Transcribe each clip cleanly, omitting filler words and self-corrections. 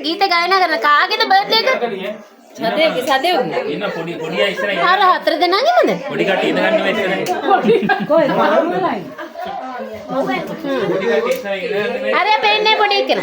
ගීත ගායනා කරන කාගේද බර්ත්ඩේ එක? සදේ ඉන්න පොඩි අය ඉස්සරහ ඉන්න. අර හතර දෙනාගේමද? පොඩි කට්ටිය ඉඳ ගන්න මේ ඉස්සරහ. කොහෙද? අර පෙන්නේ පොඩි එකන.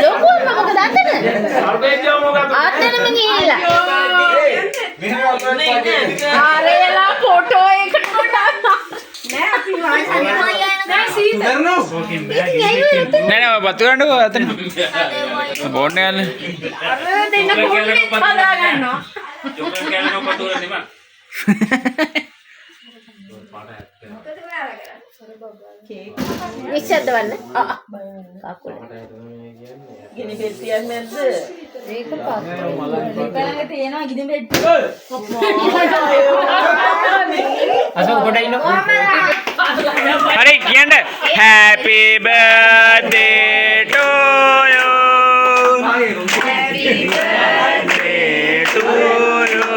ලොකු මොකද අතන? අතනම ගිහිල්ලා. ආරේලා ෆොටෝ එකට නෑ අපි නෑ බතු ගන්නකෝ අතන බෝන්නේ යන්නේ අර දෙන්න පොඩි හදා ගන්නවා චොක්ලට් කෑල්ලක් පතුර දෙපා නිශ්ශබ්ද වන්න කකුල ගිනි පෙට්ටියක් නැද්ද? මේක පාත් තියෙනවා ගිනි පෙට්ටිය අසෝ කොට ඉන්නකෝ හරි කියන්න happy birthday to you happy birthday to you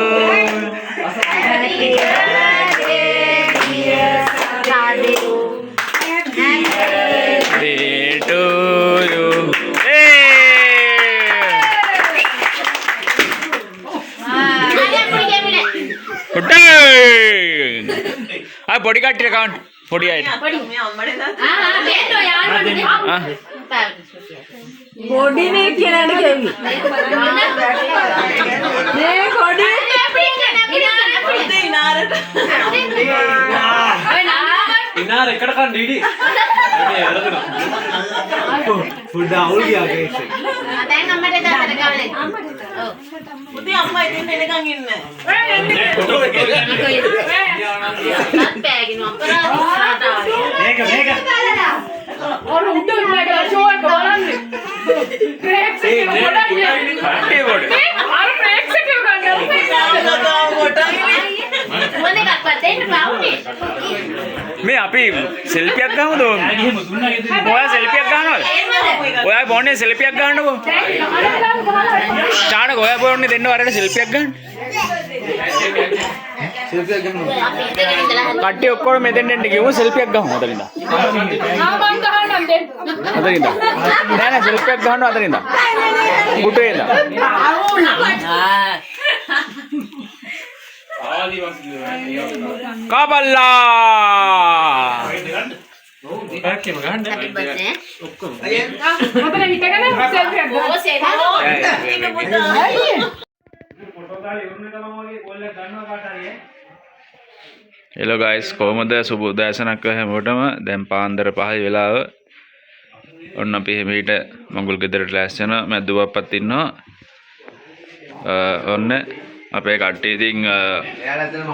happy birthday dear Radhe happy birthday to you आ बॉडी का टिकाउंट बॉडी आइट පොඩි මේ අම්මනේ දාන්න. බේටෝ යාළුවනේ පොඩි නේ කියලාද කෙවි. නේ පොඩි ඉනාරට. ඉනාර එකට කන් ඩීඩි මේ අරගෙන ෆුඩ් අවුල් ගියා කේස් එක දැන් අම්මට දාතර ගානේ ඔව් පුතේ අම්මා ඉතින් එනකන් ඉන්න. ෆොටෝ එක ගන්න බෑගින් අපරාධ ඉස්සරහට ආවේ මේක ඔර උඩ ඉන්නට ෂෝ එක බලන්න. ක්‍රේක්ස් එක ගොඩයි. කට්ටේ බොඩ අර ක්‍රේක්ස් එක ගන්න. මොන එකක්වත් දෙන්න බෑුනේ මේ අපි සෙල්ෆියක් ගමුද ගිහින් දුන්නා ගෙදර ඔයා සෙල්ෆියක් ගන්නවද ඔයා බොන්නේ සෙල්ෆියක් ගන්නකෝ චානක ඔයා බොන්නේ දෙන්න වරට සෙල්ෆියක් ගන්න සෙල්ෆියක් ගන්න අපි ඉඳගෙන ඉඳලා කට්ටිය ඔක්කොම මෙතෙන් එන්න ගිහුව සෙල්ෆියක් ගමු අතරින්ද මම ගහන්නම් දෙන්න. අතරින්ද නෑ නෑ සෙල්ෆියක් ගන්නවා අතරින්ද පුටේ ඉඳ ආදි වස්තු කබල්ලා පැක්කේම ගන්න happy birthday ඔක්කොම මොකද හිටගෙන සෙල්ෆි එකක් ඕ සේනා ගන්න පුතා. ෆොටෝ කාලේ ඉන්න තමන් වගේ කොල්ලක් ගන්නවා කාට හරි හෙලෝ ගයිස් කොහමද සුබ උදෑසනක් හැමෝටම දැන් පාන්දර 5 වෙලාව ඔන්න අපි මෙහිට මඟුල් ගෙදරට ලෑස්ති වෙනවා මැද්දුවප්පත් ඉන්නවා ඔන්න අපේ කට්ටිය ඉතින්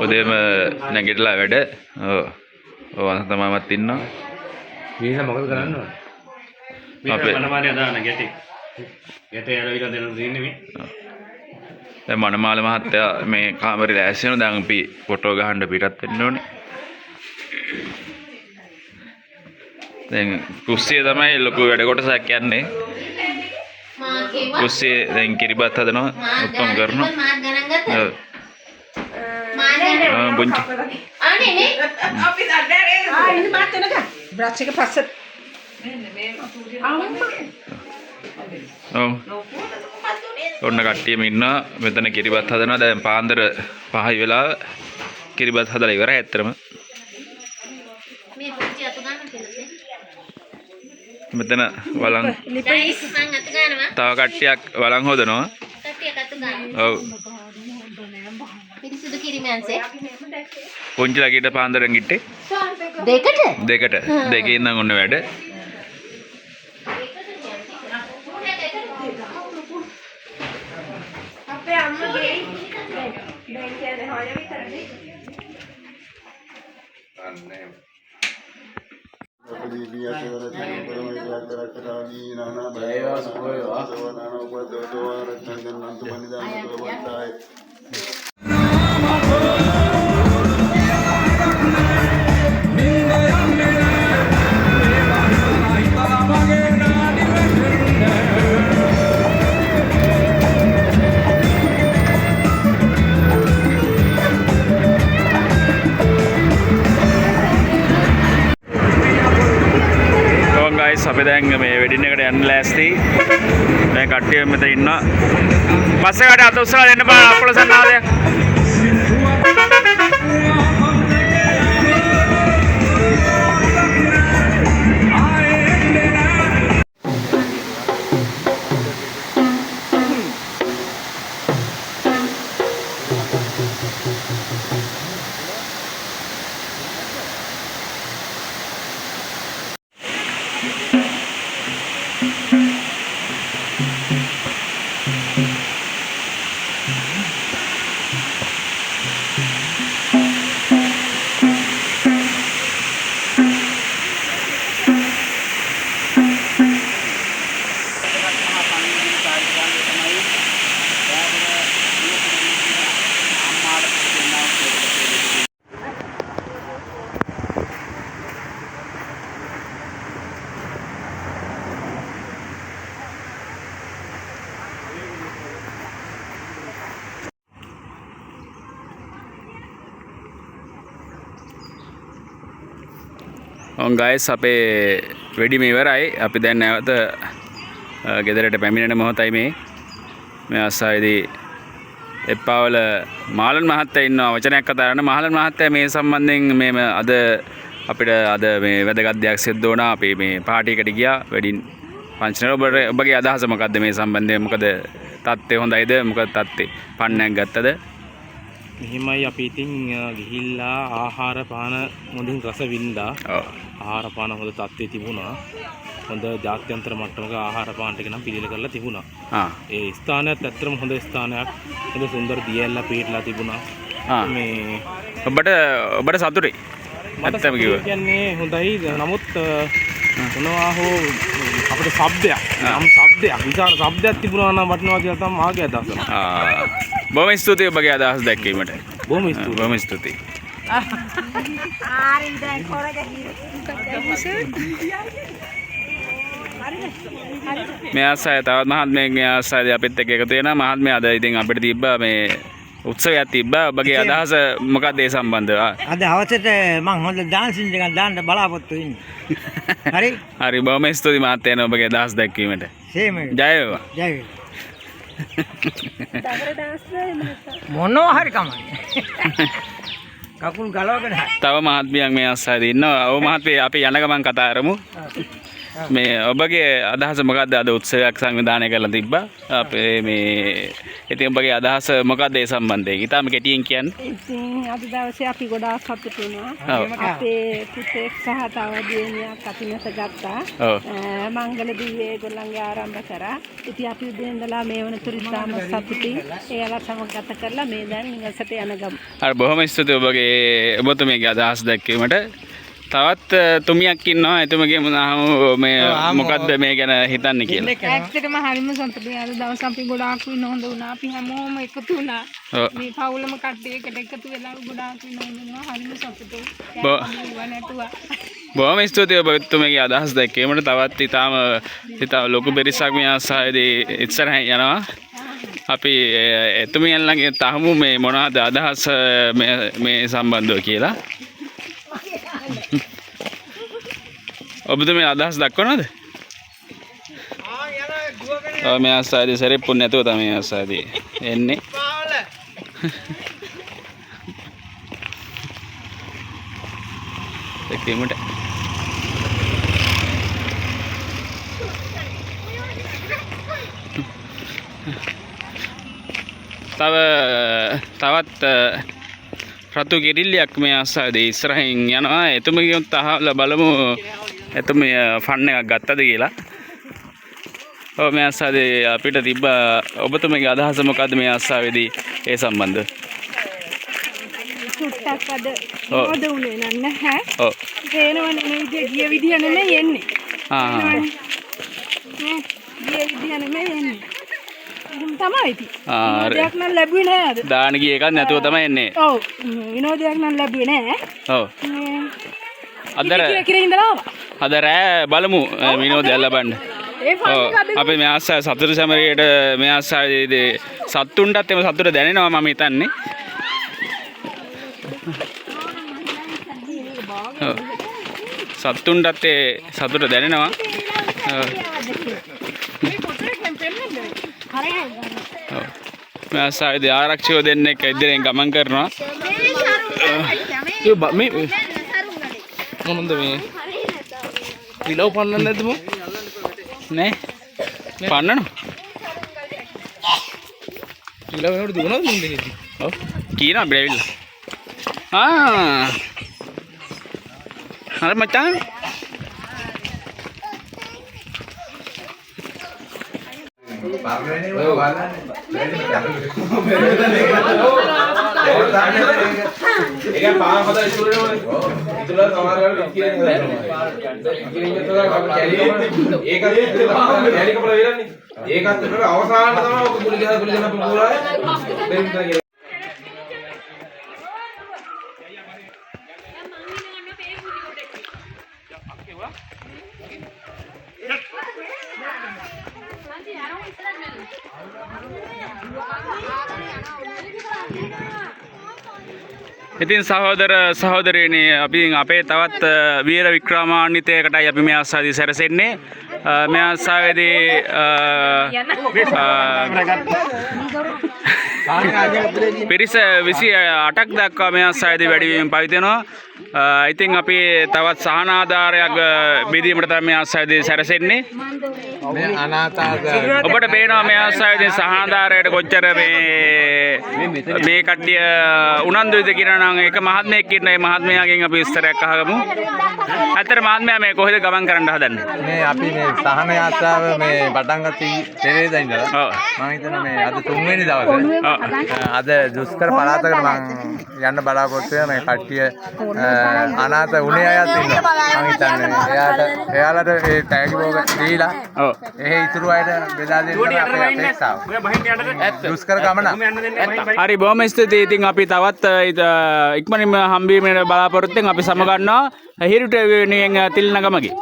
උදේම නැගිටලා වැඩ ඔව් තමයි ඉන්නවා මේක මොකද කරන්න ඕන අපේ මනමාලිය දාන්න ගැටි ගැටේ යලවිලා දෙන්න තියෙන්නේ මේ දැන් මනමාල මහත්තයා මේ කාමරේ ලෑස්ති වෙනවා දැන් අපි ෆොටෝ ගහන්න පිටත් වෙන්න ඕනේ දැන් කුස්සිය තමයි ලොකු වැඩ කොටසක් යන්නේ කුස්සිය දැන් කිරිබත් හදනවා ඔක්කොම කරනවා මාත් ගණන් ගත්තා ඔව් මාත් ගණන් පුංචි අනේ නේ අපි දන්නේ නෑ. ඉන්න මාත් එනක. බ්‍රෂ් එක පස්සට. ඔව් ඔන්න කට්ටියම ඉන්නවා මෙතන කිරිබත් හදනවා දැන් පාන්දර 5 වෙලාව කිරිබත් හදලා ඉවරයි ඇත්තටම මේ පුංචි අතු ගන්න කියලා මෙතන වලං ගයිස් මං අත ගන්නවා තව කට්ටියක් වලං හොදනවා කට්ටියක් අත ගන්නවා ඔව් පිරිසිදු කිරිමැන්සේ පුංචි ලගිට පාන්දරෙන් ගිට්ටේ දෙකට දෙකේ ඉඳන් ඔන්න වැඩ අපේ අම්මගේ දැන් කියන්නේ හොය විතරනේ. අනේ අපි දැන් මේ වෙඩින් එකට යන්න ලෑස්ති. දැන් කට්ටිය මෙතන ඉන්නවා. බස් එකට අත උස්සලා දෙන්න බෑ අපල සන්නාදය. ගයිස් අපේ වෙඩිම ඉවරයි. අපි දැන් නැවත ගෙදරට පැමිණෙන මොහොතයි මේ අස්සාවේදී එප්පාවල මාලන් මහත්තයා ඉන්නවා වචනයක් කතා කරන්න. මාලන් මහත්තයා මේ සම්බන්ධයෙන් මේ අද අපිට අද මේ වැදගත් දෙයක් සිද්ධ වුණා. අපි මේ පාටි එකට ගියා වෙඩින් ෆන්ක්ෂන් වල. ඔබගේ අදහස මොකද්ද මේ සම්බන්ධයෙන්? මොකද තත්ත්වය හොඳයිද? මොකද තත්ත්වය පන්නයක් ගත්තද? මෙහිමයි අපි ඉතින් ගිහිල්ලා ආහාර පාන හොඳින් රස වින්දා. ආහාර පාන හොඳ තත්ත්වයේ තිබුණා. හොඳ ජාත්‍යන්තර මට්ටමක ආහාර පාන ටික නම් පිළිල කරලා තිබුණා. ඒ ස්ථානයත් ඇත්තටම හොඳ ස්ථානයක්. හොඳ සුන්දර දියැලලා පිටලා තිබුණා. මේ ඔබට සතුටුයි? මත්තම කියන්නේ හොඳයි. නමුත් මොනවා හෝ අපිට ශබ්දයක් විශාල ශබ්දයක් තිබුණා නම් වටිනවා කියලා තමයි මාගේ අදහස. බොහොම ස්තුතියි ඔබගේ අදහස් දැක්වීමට. බොහොම ස්තුතියි. මේ ආසය තවත් මහත්මයෙක්ගේ ආසයදී අපිත් එක්ක එකතු වෙනවා. මහත්මයා අද ඉතින් අපිට තිබ්බා මේ උත්සවයක් තිබ්බා. ඔබගේ අදහස මොකක්ද ඒ සම්බන්ධව? අද හවසට මම හොඳ ඩාන්සින් එකක් දාන්න බලාපොරොත්තු වෙන්නේ. හරි බොහොම ස්තුතියි මහත්තයා ඔබගේ අදහස් දැක්වීමට. ජය වේවා. ජය වේවා. මොනවා හරි කමන්නේ. කකුල් ගලවගෙන තව මහත්මියක් මේ අස්සාවේ ඉන්නවා. ඔව් මහත්මිය අපි යන ගමන් කතා කරමු. මේ ඔබගේ අදහස මොකක්ද? අද උත්සවයක් සංවිධානය කරලා තිබ්බා. අපේ මේ ඉතින් ඔබගේ අදහස මොකක්ද ඒ සම්බන්ධයෙන්? ඊටම කෙටියෙන් කියන්න. ඉතින් අද දවසේ අපි ගොඩාක් සතුටු වුණා. අපේ පුතෙක් සහ තව දියණියක් අතිනත ගත්තා. මංගල දිව්‍ය ඒගොල්ලන්ගේ ආරම්භ කරා. ඉතින් අපි උදේ ඉඳලා මේ වනතුරු ඉතාම සතුටින් ඒලා සමග ගත කරලා මේ දැන් නිවසට යන ගමන්. හරි බොහොම ස්තුතියි ඔබතුමියගේ අදහස් දැක්වීමට. තවත් තුමියක් ඉන්නවා. එතුමගේ මේ මොකද්ද මේ ගැන හිතන්නේ කියලා. ඇත්තටම හරිම සතුටුයි. අද දවස් අපි ගොඩාක් වෙන හොඳ වුණා. අපි හැමෝම එකතු වුණා. මේ පවුලම කට්ටිය එකට එකතු වෙලා ගොඩාක් වෙන හොඳ වුණා. හරිම සතුටුයි. බොහොම ස්තුතියි ඔබතුමගේ අදහස් දැක්වීමට. තවත් ඉතාම ලොකු පිරිසක් මේ ආසාවේදී ඉස්සරහින් යනවා. අපි එතුමියන් ළඟ තහමු මේ මොනවද අදහස් මේ සම්බන්ධව කියලා. ඔබතුමිය අදහස් දක්වනවද? මේ ආසාවේදී සරිප්පු නැතුව තමයි මේ ආසාවේදී එන්නේ. දැක්වීමට තවත් රතු කිරිල්ලයක් මේ ආසාවේදී ඉස්සරහින් යනවා. එතුමගෙන් අහලා බලමු එතුමිය ෆන් එකක් ගත්තද කියලා. ඔව් මේ ආසාවේදී අපිට තිබ්බ ඔබතුමගේ අදහස මොකද්ද මේ ආසාවේදී ඒ සම්බන්ධව? සුට්ටක් අද මොකද උනේ නැහැ. ඔව්. තේනවනේ මේ විදිය ගිය විදිය නෙමෙයි එන්නේ. ගිය විදිය නෙමෙයි එන්නේ. තමයි ඉතින්. විනෝදයක් නම් ලැබුවේ නෑ අද. දාන ගිය එකක් නැතුව තමයි එන්නේ. ඔව්. විනෝදයක් නම් ලැබුවේ නෑ. ඔව්. අද රෑ බලමු විනෝදයක් ලබන්න. අපි මේ ආසාව සතුරු සමරයට මේ ආසාවේදී සත්තුන්ටත් එම සතුට දැනෙනවා මම හිතන්නේ. සත්තුන්ටත් ඒ සතුට දැනෙනවා. මේ ආසාවේදී ආරක්ෂකව දෙන්නෙක් ඉදිරියෙන් ගමන් කරනවා. මේ මොනද මේ විලව පන්නන්න නැද්ද මො නේ පන්නනවා. විලව වෙනකොට දුවනවද මුන් දෙන්නේ? ඔව් කියනවා අපිට ඇවිල්ලා. හරි මචං. ඒක පාන හදලා ඉතුරුනේ ඕනේ. ඉතුරුලා සමහර වෙලාවට කියන්නේ ඒකත් කැලි කපලා වෙරන්නේ. ඒකත් එක අවසානට තමයි ඔක ගුලි ගහලා පුරාය. දෙන්න කියලා. ඉතින් සහෝදර සහෝදරියනි අපි අපේ තවත් වීර වික්‍රමාන්විතයකටයි අපි මේ ආසාවේදී සැරසෙන්නේ. මේ ආසාවේදී පිරිස 28ක් දක්වා මේ ආසාවේදී වැඩිවීම පවතිනවා. ඉතින් අපි තවත් සහන ආධාරයක් බෙදීමට තමයි මේ ආසාවේදී සැරසෙන්නේ. මේ අනාථාග ඔබට පේනවා මේ ආසාවේදී සහන ආධාරයට කොච්චර මේ කට්ටිය උනන්දුයිද කියලා නම් එක මහත්මයෙක් ඉන්න ඒ මහත්මයාගෙන් අපි විස්තරයක් අහගමු. ඇත්තට මහත්මයා මේ කොහෙද ගමන් කරන්න හදන්නේ? මේ අපි මේ සහන යාත්‍රාව මේ පටන් ගත්තේ පෙරේදා ඉඳලා. ඔව්. මම හිතන්නේ මේ අද 3 වෙනි දවසේ. අද දුෂ්කර පළාතකට මම යන්න බලාපොරොත්තු වෙනවා. මේ කට්ටිය අනාථ වුණේ අයත් ඉන්නවා. මම හිතන්නේ එයාලට ඒ ටැග් බෝග දීලා ඔව්. ඒ ඉතුරු අයට බෙදා දෙන්න අපේ අපේක්ෂාව. දුෂ්කර ගමන. හරි බොහොම ස්තුතියි. ඉතින් අපි තවත් ඉක්මනින්ම හම්බීමේ බලාපොරොත්තුෙන් අපි සමගන්නවා හිරුට වෙනුවෙන් තිල්නගමගේ.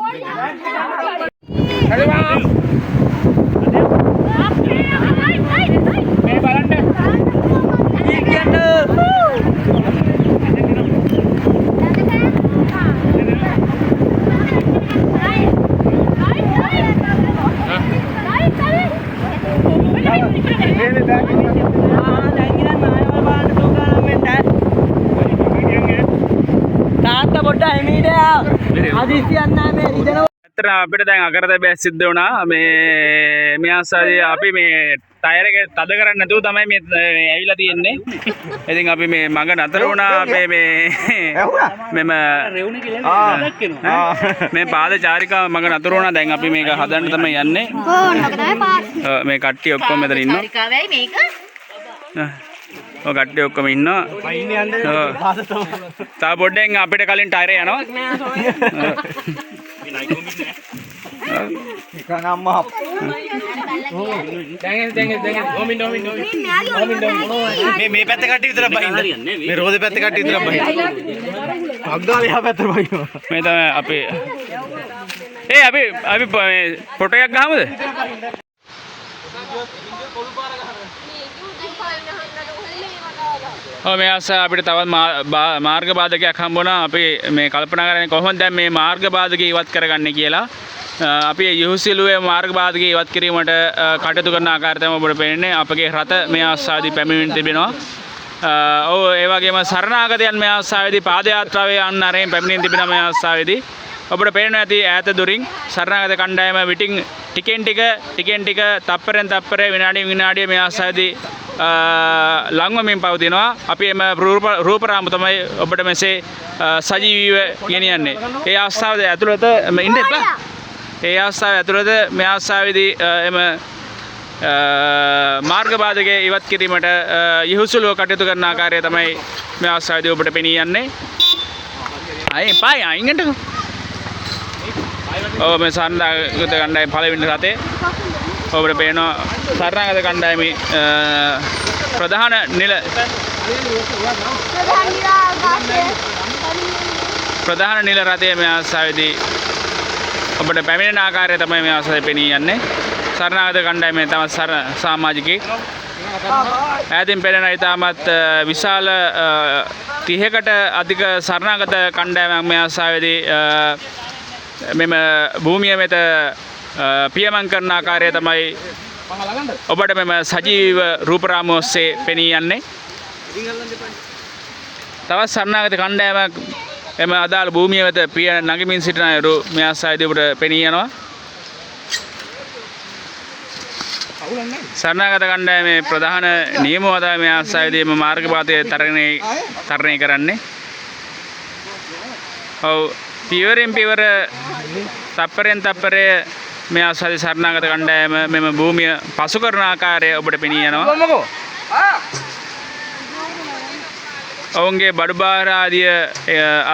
අපිට දැන් අකරතැබ්බයක් සිද්ධ වුණා. මේ ආසාවේ අපි මේ ටයර් එක තද කරන්නේ නැතුව තමයි මේ ඇවිල්ලා තියෙන්නේ. ඉතින් අපි මේ මඟ නතර වුණා. අපේ මෙම මේ පාද චාරිකාව මඟ නතර වුණා. දැන් අපි මේක හදන්න තමයි යන්නේ. මේ කට්ටිය ඔක්කොම මෙතන ඉන්නවා. චාරිකාවයි මේක. ඔය කට්ටිය ඔක්කොම ඉන්නවා. තා පොඩ්ඩෙන් අපිට කලින් ටයර් යනවා. නිකන් අම්මා මේ පැත්ත කට්ටිය විතරක් බහින්න. මේ රෝදේ පැත්ත කට්ටිය විතරක් බහින්න. අග්ගාල එහා පැත්තට බහිනවා. මේ තමයි අපි අපි ෆොටෝ එකක් ගහමුද? මේ ආසා අපිට තවත් මාර්ග බාධකයක් හම්බුණා. අපි මේ කල්පනා කරන්නේ කොහොමද දැන් මේ මාර්ග බාධක ඉවත් කරගන්නේ කියලා. අපි යහුසිලුවේ මාර්ග බාධක ඉවත් කිරීමට කටයුතු කරන ආකාරය තමයි ඔබට පේන්නේ. අපගේ රට මේ ආසාවේදී පැමිණෙමින් තිබෙනවා. ඔව් ඒ වගේම සරණාගතයන් මේ ආසාවේදී පාද යාත්‍රාවේ යන්න ආරෙන් පැමිණෙමින් තිබෙනවා. මේ ආසාවේදී ඔබට පේනවා ඇති ඈත දුරින් සරණාගත කණ්ඩායම විටින් ටිකෙන් ටික තප්පරෙන් තප්පරේ විනාඩියෙන් විනාඩිය මේ ආසාවේදී ලංවමින් පවතිනවා. අපි එම රූපරාම තමයි ඔබට මෙසේ සජීවීව ගෙනියන්නේ. ඒ අවස්ථාවේ ඇතුළත ඉන්න එපා. ඒ අවස්ථාවේ ඇතුළත මේ අවස්ථාවේදී එම මාර්ග බාධකයේ ඉවත් කිරීමට යහුසුලුව කටයුතු කරන ආකාරය තමයි මේ අවස්ථාවේදී ඔබට පෙනී යන්නේ. අය පාය අයින්ට. ඔව් මේ සරණාගත කණ්ඩායම පළවෙනි රටේ ඔබට පේනවා සරණාගත කණ්ඩායමේ ප්‍රධාන නිල රථයේ මේ ආසාවේදී ඔබට පැමිණෙන ආකාරය තමයි මේ ආසාවේ පෙනී යන්නේ. සරණාගත කණ්ඩායමේ තවත් සමාජිකයෙක් ඈතින් පෙනෙන ඉතාමත් විශාල 30කට අධික සරණාගත කණ්ඩායමක් මේ ආසාවේදී මෙම භූමිය වෙත පියමන් කරන ආකාරය තමයි ඔබට මෙම සජීව රූපරාම ඔස්සේ පෙනී යන්නේ. තවත් සරණාගත කණ්ඩායමක් එම අදාළ භූමිය වෙත පිය නගමින් සිටින අයුරු මේ ආසාවේදී ඔබට පෙනී යනවා. සරණාගත කණ්ඩායමේ ප්‍රධාන නියම වදා මේ ආසාවේදී මේ මාර්ගපාතයේ තරණය කරන්නේ. ඔව් පියවරෙන් පියවර තප්පරෙන් තප්පරය මේ ආසාවේදී සරණාගත කණ්ඩායම මෙම භූමිය පසු කරන ආකාරය ඔබට පෙනී යනවා. ඔවුන්ගේ බඩු බාර ආදිය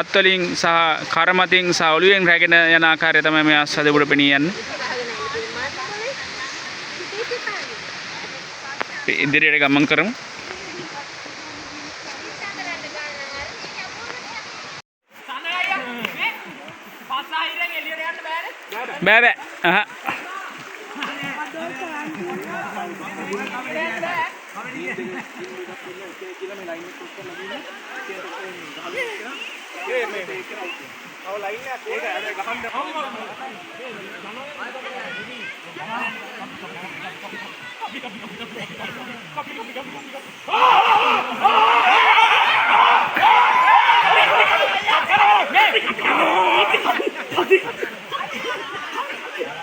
අත්වලින් සහ කරමතින් සහ ඔළුවෙන් රැගෙන යන ආකාරය තමයි මේ ආසාවේදී ඔබට පෙනී යන්නේ. ඉදිරියට ගමන් කරමු. බෑ.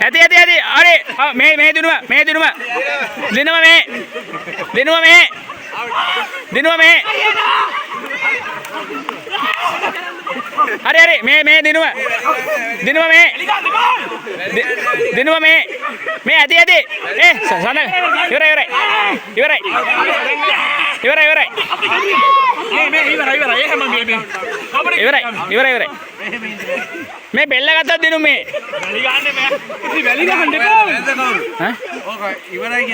ඇති. අරේ මේ දිනුව. දිනුව මේ. හරි මේ දිනුව මේ. දිනුව මේ ඇති. සන ඉවරයි. ඉවරයි. මේ බෙල්ල ගත්තත් දිනු මේ.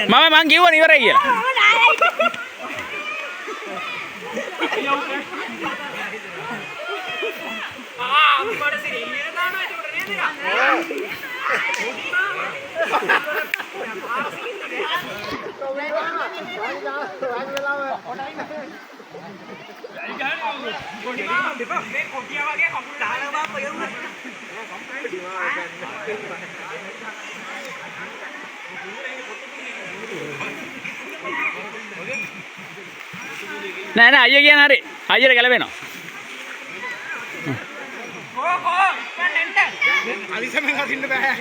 මම කිව්වනේ ඉවරයි කියලා. නෑ අයියා කියන හරි. අයියට ගැලපෙනවා. අලිසමෙන් අදින්න බෑ.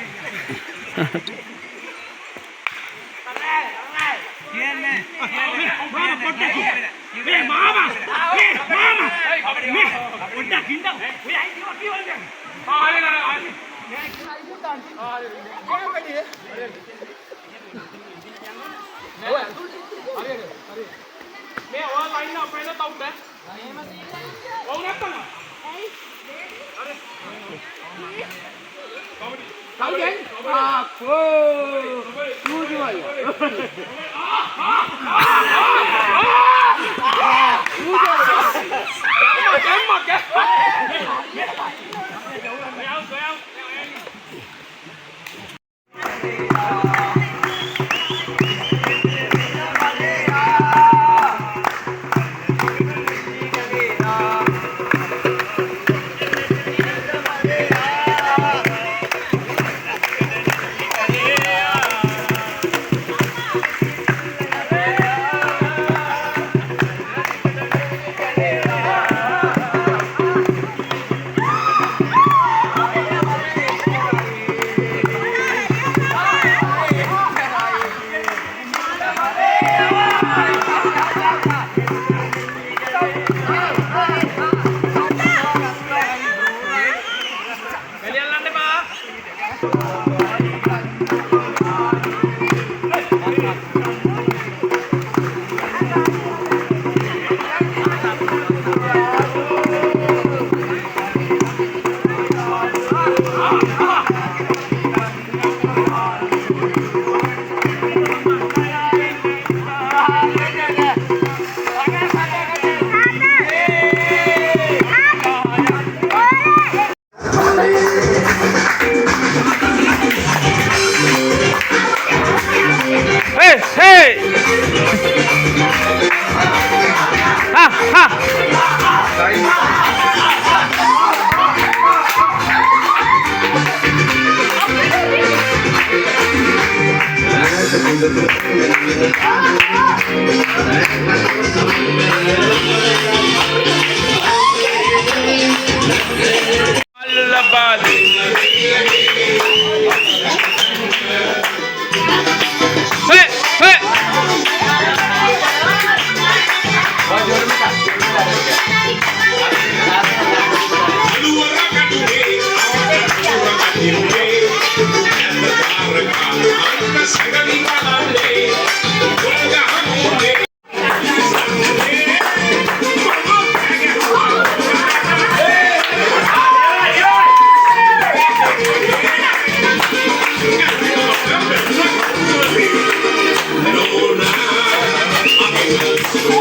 ඔව්.